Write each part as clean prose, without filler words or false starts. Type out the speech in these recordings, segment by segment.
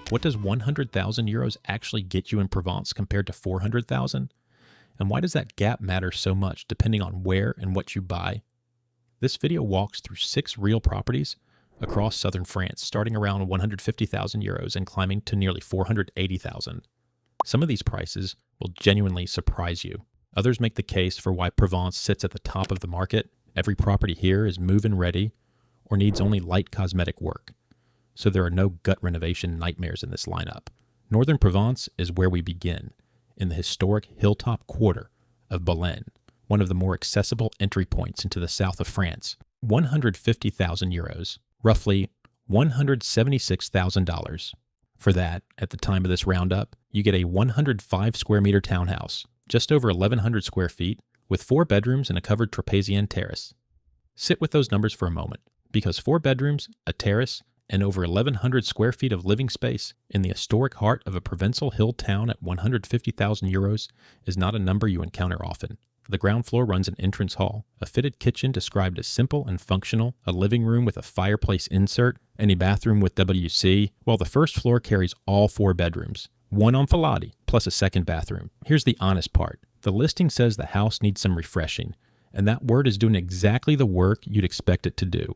What does 100,000 euros actually get you in Provence compared to 400,000? And why does that gap matter so much depending on where and what you buy? This video walks through 6 real properties across southern France, starting around 150,000 euros and climbing to nearly 480,000. Some of these prices will genuinely surprise you. Others make the case for why Provence sits at the top of the market. Every property here is move-in ready or needs only light cosmetic work, so there are no gut renovation nightmares in this lineup. Northern Provence is where we begin, in the historic hilltop quarter of Belen, one of the more accessible entry points into the south of France. 150,000 euros, roughly $176,000. For that, at the time of this roundup, you get a 105 square meter townhouse, just over 1,100 square feet, with 4 bedrooms and a covered trapezian terrace. Sit with those numbers for a moment, because 4 bedrooms, a terrace, and over 1,100 square feet of living space in the historic heart of a Provençal hill town at 150,000 euros is not a number you encounter often. The ground floor runs an entrance hall, a fitted kitchen described as simple and functional, a living room with a fireplace insert, and a bathroom with WC, while the first floor carries all 4 bedrooms, one enfilade, plus a second bathroom. Here's the honest part. The listing says the house needs some refreshing, and that word is doing exactly the work you'd expect it to do.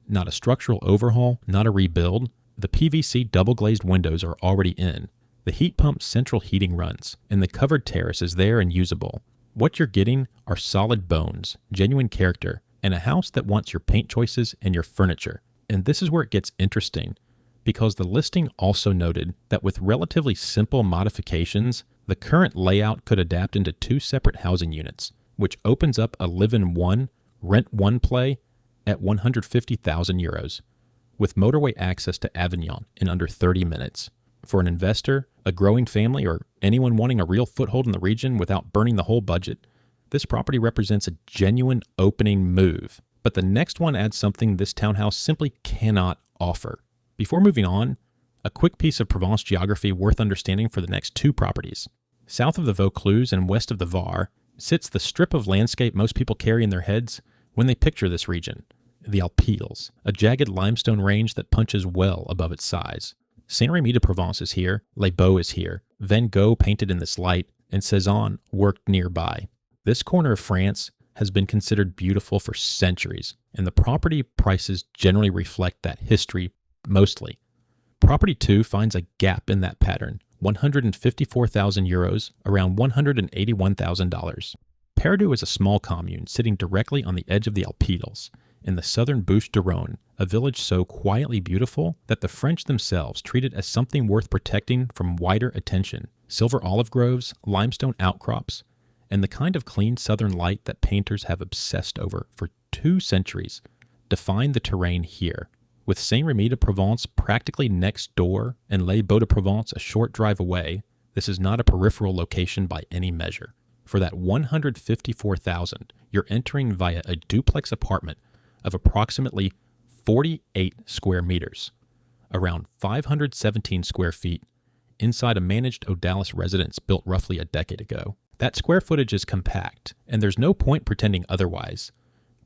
Not a structural overhaul, not a rebuild. The PVC double-glazed windows are already in. The heat pump's central heating runs, and the covered terrace is there and usable. What you're getting are solid bones, genuine character, and a house that wants your paint choices and your furniture. And this is where it gets interesting, because the listing also noted that with relatively simple modifications, the current layout could adapt into 2 separate housing units, which opens up a live-in-one, rent-one play at 150,000 euros, with motorway access to Avignon in under 30 minutes. For an investor, a growing family, or anyone wanting a real foothold in the region without burning the whole budget, this property represents a genuine opening move. But the next one adds something this townhouse simply cannot offer. Before moving on, a quick piece of Provence geography worth understanding for the next 2 properties. South of the Vaucluse and west of the Var sits the strip of landscape most people carry in their heads when they picture this region, the Alpilles, a jagged limestone range that punches well above its size. Saint-Rémy de Provence is here, Les Baux is here, Van Gogh painted in this light, and Cézanne worked nearby. This corner of France has been considered beautiful for centuries, and the property prices generally reflect that history mostly. Property 2 finds a gap in that pattern, 154,000 euros, around $181,000. Perdu is a small commune sitting directly on the edge of the Alpilles, in the southern Bouches-du-Rhône, a village so quietly beautiful that the French themselves treat it as something worth protecting from wider attention. Silver olive groves, limestone outcrops, and the kind of clean southern light that painters have obsessed over for 2 centuries define the terrain here. With Saint-Rémy de Provence practically next door and Les Baux de Provence a short drive away, this is not a peripheral location by any measure. For that 154,000, you're entering via a duplex apartment of approximately 48 square meters, around 517 square feet, inside a managed Odalis residence built roughly a decade ago. That square footage is compact, and there's no point pretending otherwise.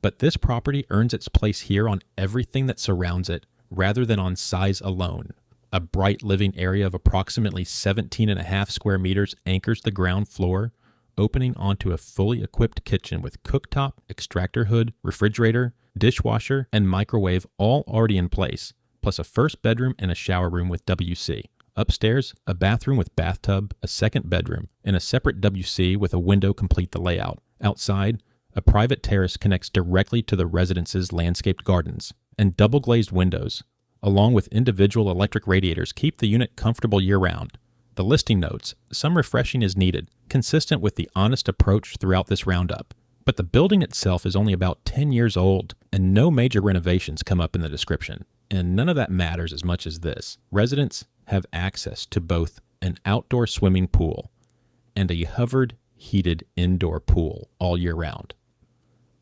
But this property earns its place here on everything that surrounds it, rather than on size alone. A bright living area of approximately 17.5 square meters anchors the ground floor, opening onto a fully equipped kitchen with cooktop, extractor hood, refrigerator, dishwasher, and microwave all already in place, plus a first bedroom and a shower room with WC. Upstairs, a bathroom with bathtub, a second bedroom, and a separate WC with a window complete the layout. Outside, a private terrace connects directly to the residence's landscaped gardens, and double-glazed windows, along with individual electric radiators, keep the unit comfortable year-round. The listing notes, some refreshing is needed, consistent with the honest approach throughout this roundup. But the building itself is only about 10 years old, and no major renovations come up in the description. And none of that matters as much as this. Residents have access to both an outdoor swimming pool and a hovered, heated indoor pool all year round.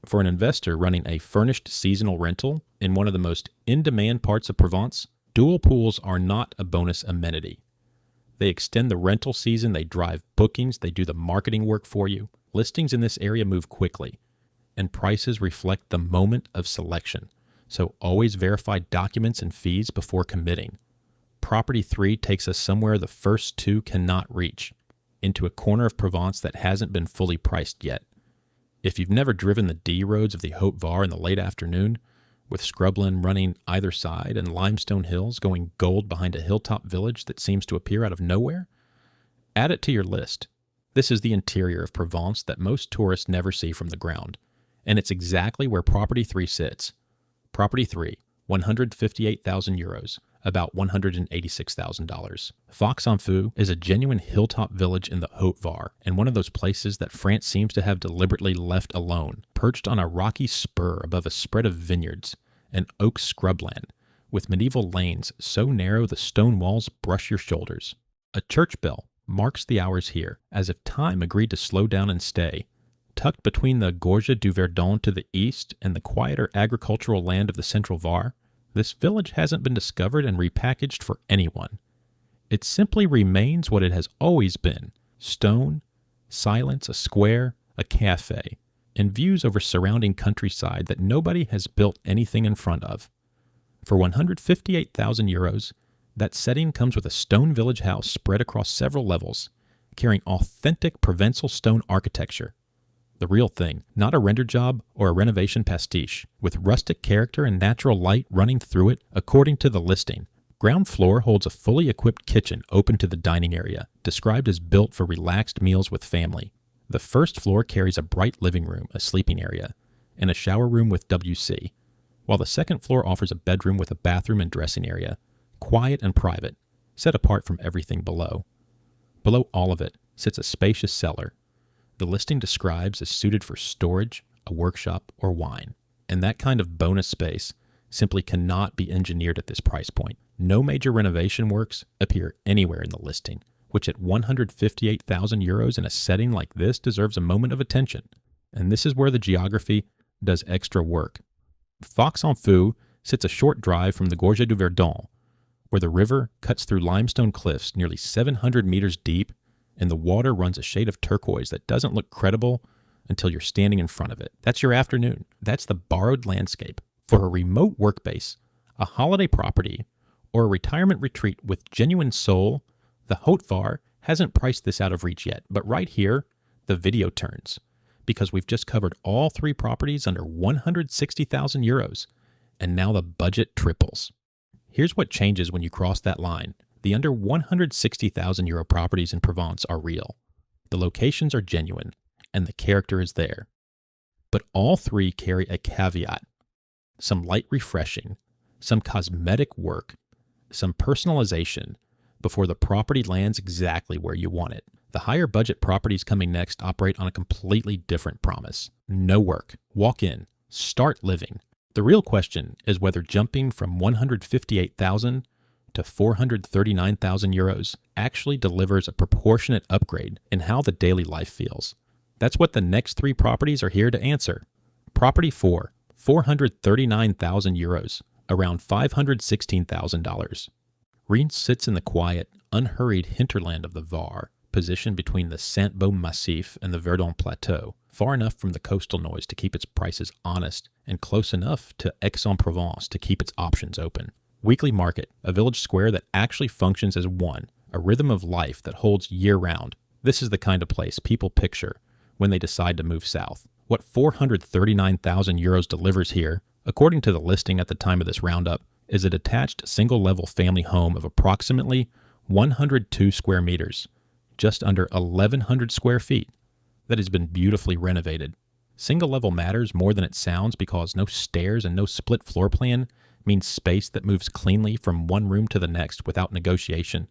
For an investor running a furnished seasonal rental in one of the most in-demand parts of Provence, dual pools are not a bonus amenity. They extend the rental season, they drive bookings, they do the marketing work for you. Listings in this area move quickly, and prices reflect the moment of selection, so always verify documents and fees before committing. Property 3 takes us somewhere the first two cannot reach, into a corner of Provence that hasn't been fully priced yet. If you've never driven the D roads of the Haute Var in the late afternoon, with scrubland running either side and limestone hills going gold behind a hilltop village that seems to appear out of nowhere, add it to your list. This is the interior of Provence that most tourists never see from the ground, and it's exactly where Property 3 sits. Property 3, 158,000 euros, about $186,000. Fox-en-Feu is a genuine hilltop village in the Haute Var, and one of those places that France seems to have deliberately left alone, perched on a rocky spur above a spread of vineyards and oak scrubland, with medieval lanes so narrow the stone walls brush your shoulders. A church bell marks the hours here, as if time agreed to slow down and stay. Tucked between the Gorge du Verdon to the east and the quieter agricultural land of the Central Var, this village hasn't been discovered and repackaged for anyone. It simply remains what it has always been: stone, silence, a square, a cafe, and views over surrounding countryside that nobody has built anything in front of. For 158,000 euros, that setting comes with a stone village house spread across several levels, carrying authentic Provençal stone architecture. The real thing, not a render job or a renovation pastiche, with rustic character and natural light running through it according to the listing. Ground floor holds a fully equipped kitchen open to the dining area, described as built for relaxed meals with family. The first floor carries a bright living room, a sleeping area, and a shower room with WC, while the second floor offers a bedroom with a bathroom and dressing area, quiet and private, set apart from everything below. Below all of it sits a spacious cellar. The listing describes as suited for storage, a workshop, or wine. And that kind of bonus space simply cannot be engineered at this price point. No major renovation works appear anywhere in the listing, which at 158,000 euros in a setting like this deserves a moment of attention. And this is where the geography does extra work. Fox-en-Feu sits a short drive from the Gorge du Verdon, where the river cuts through limestone cliffs nearly 700 meters deep, and the water runs a shade of turquoise that doesn't look credible until you're standing in front of it. That's your afternoon. That's the borrowed landscape. For a remote work base, a holiday property, or a retirement retreat with genuine soul, the Haute Var hasn't priced this out of reach yet. But right here, the video turns, because we've just covered all three properties under 160,000 euros, and now the budget triples. Here's what changes when you cross that line. The under 160,000 euro properties in Provence are real. The locations are genuine, and the character is there. But all three carry a caveat: some light refreshing, some cosmetic work, some personalization before the property lands exactly where you want it. The higher budget properties coming next operate on a completely different promise. No work. Walk in. Start living. The real question is whether jumping from 158,000 to 439,000 euros actually delivers a proportionate upgrade in how the daily life feels. That's what the next three properties are here to answer. Property 4, 439,000 euros, around $516,000. Reims sits in the quiet, unhurried hinterland of the Var, positioned between the Saint-Baume Massif and the Verdon Plateau, far enough from the coastal noise to keep its prices honest and close enough to Aix-en-Provence to keep its options open. Weekly market, a village square that actually functions as one, a rhythm of life that holds year-round. This is the kind of place people picture when they decide to move south. What 439,000 euros delivers here, according to the listing at the time of this roundup, is a detached single-level family home of approximately 102 square meters, just under 1,100 square feet, that has been beautifully renovated. Single-level matters more than it sounds because no stairs and no split floor plan means space that moves cleanly from one room to the next without negotiation.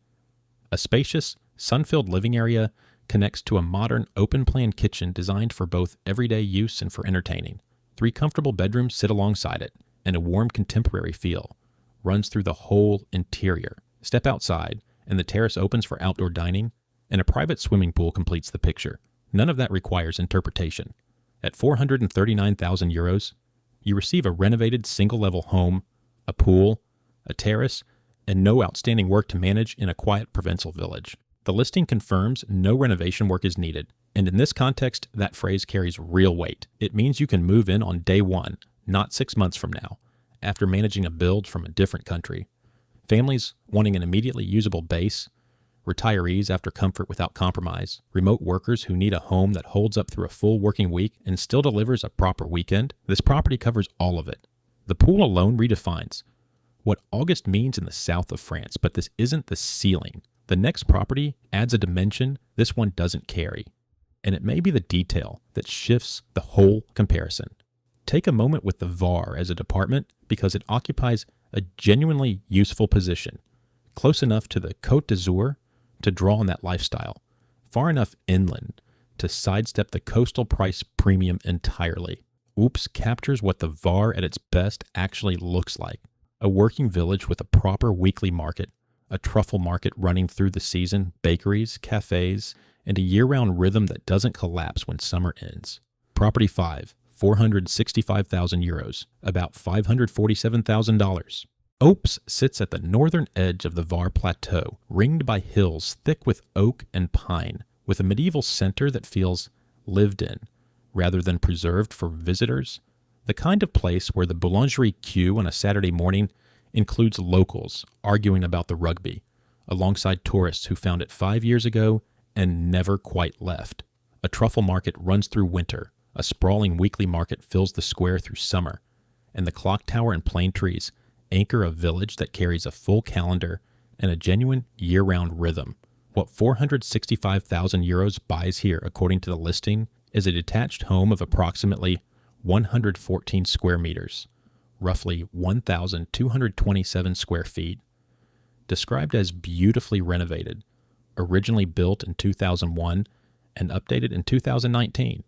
A spacious, sun-filled living area connects to a modern, open-plan kitchen designed for both everyday use and for entertaining. 3 comfortable bedrooms sit alongside it, and a warm contemporary feel runs through the whole interior. Step outside, and the terrace opens for outdoor dining, and a private swimming pool completes the picture. None of that requires interpretation. At 439,000 euros, you receive a renovated single-level home, a pool, a terrace, and no outstanding work to manage in a quiet Provençal village. The listing confirms no renovation work is needed, and in this context, that phrase carries real weight. It means you can move in on day one, not 6 months from now, after managing a build from a different country. Families wanting an immediately usable base, retirees after comfort without compromise, remote workers who need a home that holds up through a full working week and still delivers a proper weekend. This property covers all of it. The pool alone redefines what August means in the south of France, but this isn't the ceiling. The next property adds a dimension this one doesn't carry, and it may be the detail that shifts the whole comparison. Take a moment with the Var as a department because it occupies a genuinely useful position, close enough to the Côte d'Azur to draw on that lifestyle, far enough inland to sidestep the coastal price premium entirely. Oops captures what the Var at its best actually looks like. A working village with a proper weekly market, a truffle market running through the season, bakeries, cafes, and a year-round rhythm that doesn't collapse when summer ends. Property 5, 465,000 euros, about $547,000. Oops sits at the northern edge of the Var Plateau, ringed by hills thick with oak and pine, with a medieval center that feels lived in, rather than preserved for visitors. The kind of place where the boulangerie queue on a Saturday morning includes locals arguing about the rugby, alongside tourists who found it 5 years ago and never quite left. A truffle market runs through winter, a sprawling weekly market fills the square through summer, and the clock tower and plane trees anchor a village that carries a full calendar and a genuine year-round rhythm. What 465,000 euros buys here, according to the listing, is a detached home of approximately 114 square meters, roughly 1,227 square feet, described as beautifully renovated, originally built in 2001 and updated in 2019.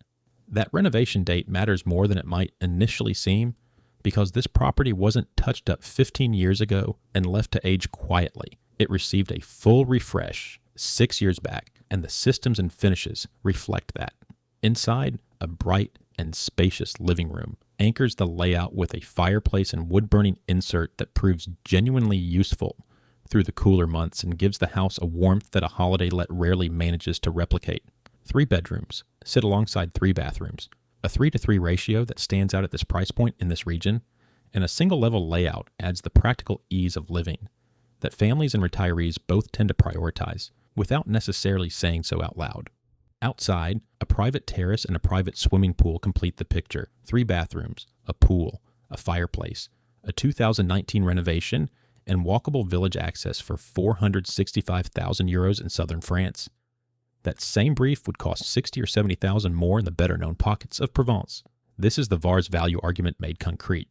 That renovation date matters more than it might initially seem, because this property wasn't touched up 15 years ago and left to age quietly. It received a full refresh 6 years back, and the systems and finishes reflect that. Inside, a bright and spacious living room anchors the layout with a fireplace and wood-burning insert that proves genuinely useful through the cooler months and gives the house a warmth that a holiday let rarely manages to replicate. 3 bedrooms sit alongside 3 bathrooms, a 3-to-3 ratio that stands out at this price point in this region, and a single-level layout adds the practical ease of living that families and retirees both tend to prioritize without necessarily saying so out loud. Outside, a private terrace and a private swimming pool complete the picture. 3 bathrooms, a pool, a fireplace, a 2019 renovation, and walkable village access for 465,000 euros in southern France. That same brief would cost 60 or 70,000 more in the better-known pockets of Provence. This is the Var's value argument made concrete.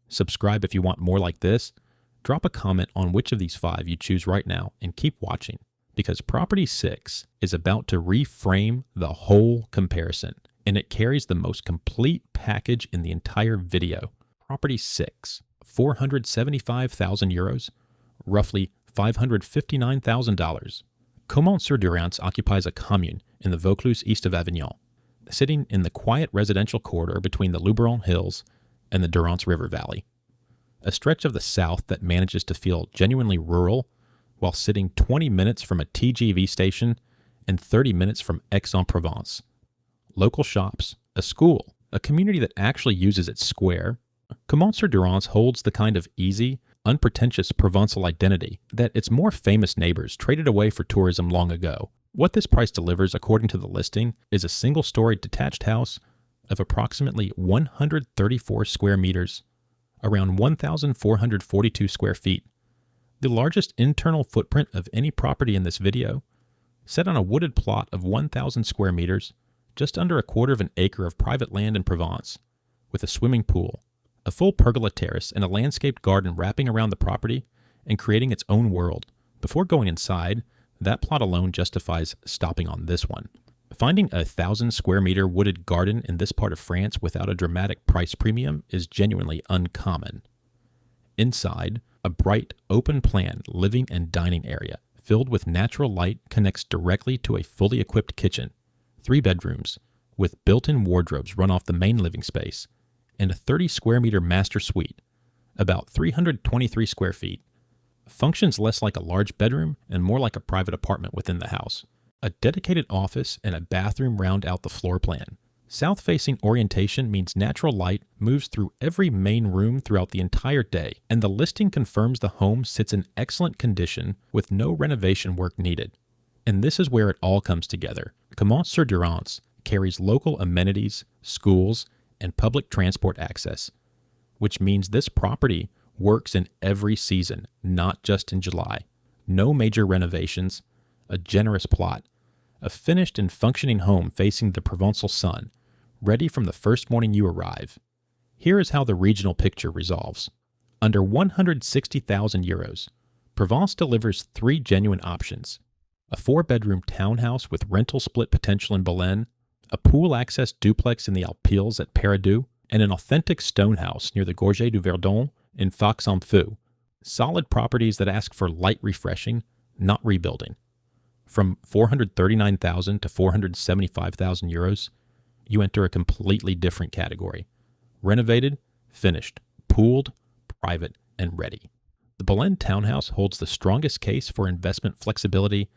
Subscribe if you want more like this. Drop a comment on which of these 5 you choose right now, and keep watching, because Property 6 is about to reframe the whole comparison, and it carries the most complete package in the entire video. Property 6, 475,000 euros, roughly $559,000. Caumont-sur-Durance occupies a commune in the Vaucluse east of Avignon, sitting in the quiet residential corridor between the Luberon Hills and the Durance River Valley, a stretch of the south that manages to feel genuinely rural while sitting 20 minutes from a TGV station and 30 minutes from Aix-en-Provence. Local shops, a school, a community that actually uses its square. Caumont-sur-Durance holds the kind of easy, unpretentious Provençal identity that its more famous neighbors traded away for tourism long ago. What this price delivers, according to the listing, is a single-story detached house of approximately 134 square meters, around 1,442 square feet, the largest internal footprint of any property in this video, set on a wooded plot of 1,000 square meters, just under a quarter of an acre of private land in Provence, with a swimming pool, a full pergola terrace, and a landscaped garden wrapping around the property and creating its own world. Before going inside, that plot alone justifies stopping on this one. Finding a 1,000 square meter wooded garden in this part of France without a dramatic price premium is genuinely uncommon. Inside, a bright, open-plan living and dining area filled with natural light connects directly to a fully equipped kitchen, 3 bedrooms, with built-in wardrobes run off the main living space, and a 30 square meter master suite, about 323 square feet. Functions less like a large bedroom and more like a private apartment within the house. A dedicated office and a bathroom round out the floor plan, South-facing orientation means natural light moves through every main room throughout the entire day, and the listing confirms the home sits in excellent condition with no renovation work needed. And this is where it all comes together. Caumont-sur-Durance carries local amenities, schools, and public transport access, which means this property works in every season, not just in July. No major renovations, a generous plot, a finished and functioning home facing the Provençal sun, ready from the first morning you arrive. Here is how the regional picture resolves. Under 160,000 euros, Provence delivers 3 genuine options: a 4-bedroom townhouse with rental split potential in Belen, a pool-access duplex in the Alpilles at Paradou, and an authentic stone house near the Gorge du Verdon in Fox-en-Feu. Solid properties that ask for light refreshing, not rebuilding. From 439,000 to 475,000 euros, you enter a completely different category. Renovated, finished, pooled, private, and ready. The Belen townhouse holds the strongest case for investment flexibility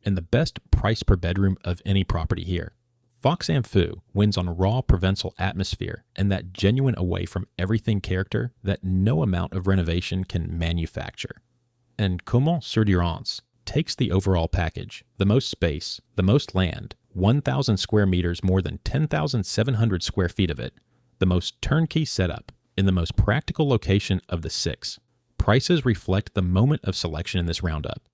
and the best price per bedroom of any property here. Fox-en-Feu wins on raw Provençal atmosphere and that genuine away from everything character that no amount of renovation can manufacture. And Caumont-sur-Durance takes the overall package, the most space, the most land, 1,000 square meters, more than 10,700 square feet of it, the most turnkey setup, in the most practical location of the 6. Prices reflect the moment of selection in this roundup.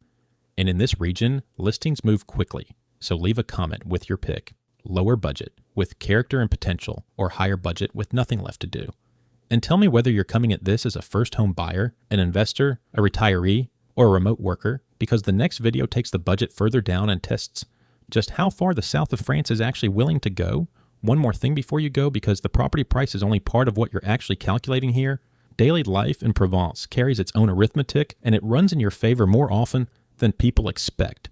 And in this region, listings move quickly, so leave a comment with your pick. Lower budget, with character and potential, or higher budget with nothing left to do. And tell me whether you're coming at this as a first home buyer, an investor, a retiree, or a remote worker, because the next video takes the budget further down and tests just how far the south of France is actually willing to go. One more thing before you go, because the property price is only part of what you're actually calculating here. Daily life in Provence carries its own arithmetic, and it runs in your favor more often than people expect.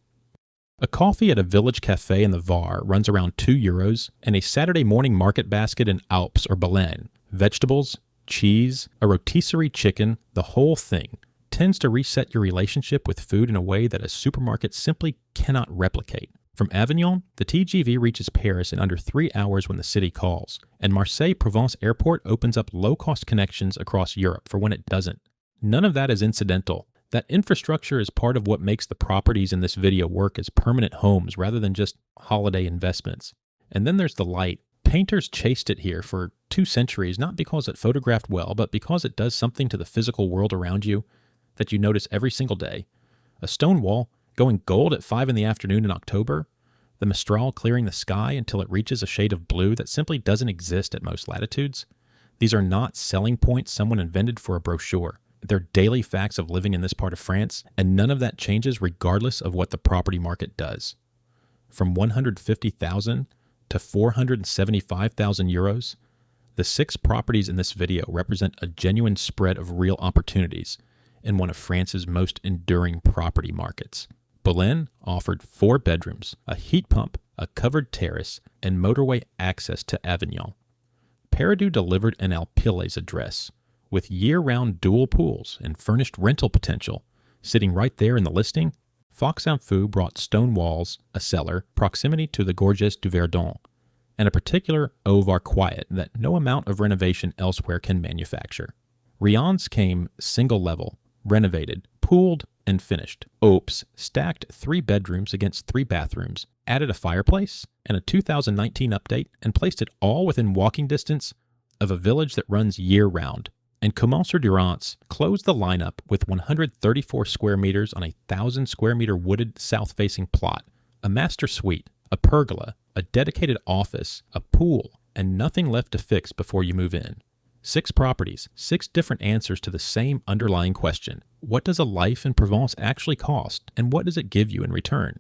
A coffee at a village cafe in the Var runs around 2 euros, and a Saturday morning market basket in Alpes or Belen, vegetables, cheese, a rotisserie chicken, the whole thing, tends to reset your relationship with food in a way that a supermarket simply cannot replicate. From Avignon, the TGV reaches Paris in under 3 hours when the city calls, and Marseille-Provence Airport opens up low-cost connections across Europe for when it doesn't. None of that is incidental. That infrastructure is part of what makes the properties in this video work as permanent homes rather than just holiday investments. And then there's the light. Painters chased it here for 2 centuries, not because it photographed well, but because it does something to the physical world around you that you notice every single day. A stone wall going gold at 5 in the afternoon in October, the Mistral clearing the sky until it reaches a shade of blue that simply doesn't exist at most latitudes. These are not selling points someone invented for a brochure. They're daily facts of living in this part of France, and none of that changes regardless of what the property market does. From 150,000 to 475,000 euros, the 6 properties in this video represent a genuine spread of real opportunities in one of France's most enduring property markets. Belen offered 4 bedrooms, a heat pump, a covered terrace, and motorway access to Avignon. Paradou delivered an Alpilles address, with year-round dual pools and furnished rental potential. Sitting right there in the listing, Fox-en-Feu brought stone walls, a cellar, proximity to the Gorges du Verdon, and a particular Ovar quiet that no amount of renovation elsewhere can manufacture. Rian's came single-level, renovated, pooled, and finished. Opes stacked 3 bedrooms against 3 bathrooms, added a fireplace, and a 2019 update, and placed it all within walking distance of a village that runs year-round. And Caumont-sur-Durance closed the lineup with 134 square meters on a 1,000 square meter wooded south-facing plot, a master suite, a pergola, a dedicated office, a pool, and nothing left to fix before you move in. 6 properties, 6 different answers to the same underlying question. What does a life in Provence actually cost, and what does it give you in return?